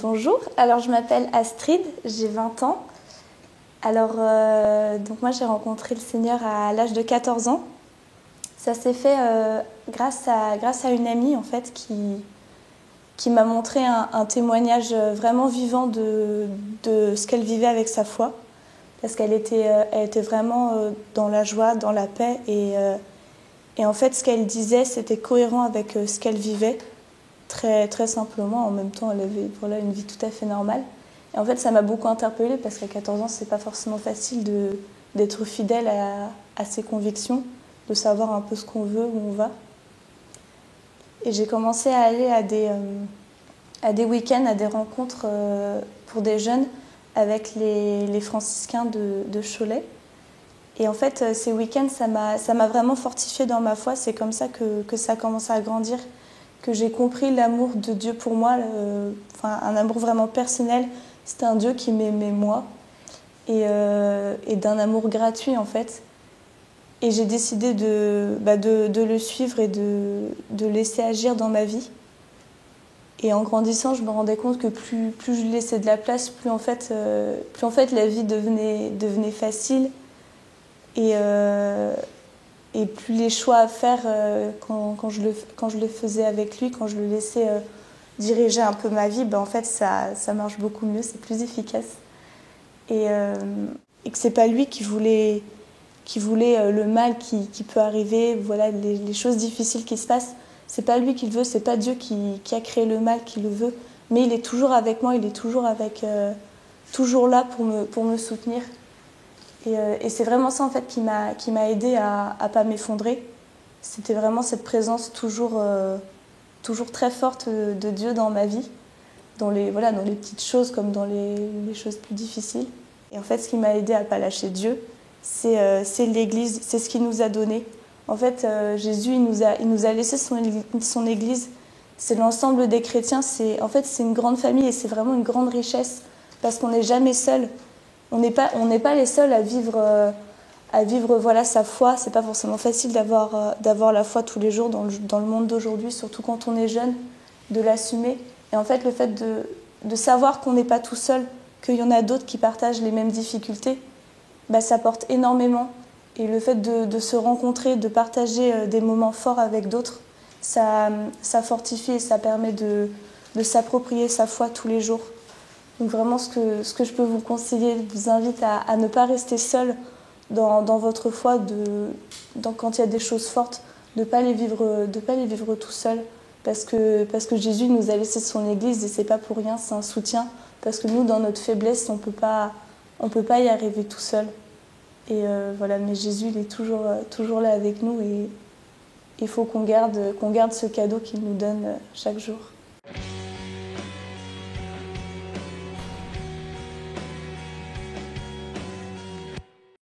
Bonjour, alors je m'appelle Astrid, j'ai 20 ans. Alors, donc moi j'ai rencontré le Seigneur à l'âge de 14 ans. Ça s'est fait grâce à une amie en fait qui m'a montré un témoignage vraiment vivant de ce qu'elle vivait avec sa foi. Parce elle était vraiment dans la joie, dans la paix et en fait ce qu'elle disait c'était cohérent avec ce qu'elle vivait. Très, très simplement, en même temps, elle avait une vie tout à fait normale. Et en fait, ça m'a beaucoup interpellée parce qu'à 14 ans, c'est pas forcément facile d'être fidèle à ses convictions, de savoir un peu ce qu'on veut, où on va. Et j'ai commencé à aller à des week-ends, à des rencontres pour des jeunes avec les franciscains de Cholet. Et en fait, ces week-ends, ça m'a vraiment fortifiée dans ma foi. C'est comme ça que ça a commencé à grandir, que j'ai compris l'amour de Dieu pour moi, un amour vraiment personnel. C'était un Dieu qui m'aimait moi et d'un amour gratuit en fait. Et j'ai décidé de le suivre et de laisser agir dans ma vie. Et en grandissant, je me rendais compte que plus je laissais de la place, plus en fait la vie devenait facile. Et plus les choix à faire quand je le faisais avec lui, quand je le laissais diriger un peu ma vie, en fait ça marche beaucoup mieux, c'est plus efficace. Et que c'est pas lui qui voulait le mal qui peut arriver, voilà, les choses difficiles qui se passent. C'est pas lui qui le veut, c'est pas Dieu qui a créé le mal qui le veut, mais il est toujours avec moi, il est toujours là pour me soutenir. Et c'est vraiment ça en fait qui m'a aidée à pas m'effondrer. C'était vraiment cette présence toujours très forte de Dieu dans ma vie, dans les petites choses comme dans les choses plus difficiles. Et en fait, ce qui m'a aidée à pas lâcher Dieu, c'est l'Église, c'est ce qu'il nous a donné. En fait, Jésus, il nous a laissé son Église. C'est l'ensemble des chrétiens. C'est une grande famille et c'est vraiment une grande richesse parce qu'on n'est jamais seul. On n'est pas les seuls à vivre voilà, sa foi. C'est pas forcément facile d'avoir la foi tous les jours dans le monde d'aujourd'hui, surtout quand on est jeune, de l'assumer. Et en fait, le fait de savoir qu'on n'est pas tout seul, qu'il y en a d'autres qui partagent les mêmes difficultés, ça porte énormément. Et le fait de se rencontrer, de partager des moments forts avec d'autres, ça fortifie et ça permet de s'approprier sa foi tous les jours. Donc vraiment, ce que je peux vous conseiller, je vous invite à ne pas rester seul dans votre foi, quand il y a des choses fortes, de ne pas les vivre tout seul. Parce que Jésus nous a laissé son Église et c'est pas pour rien, c'est un soutien. Parce que nous, dans notre faiblesse, on peut pas y arriver tout seul. Et voilà, mais Jésus, il est toujours là avec nous et il faut qu'on garde ce cadeau qu'il nous donne chaque jour.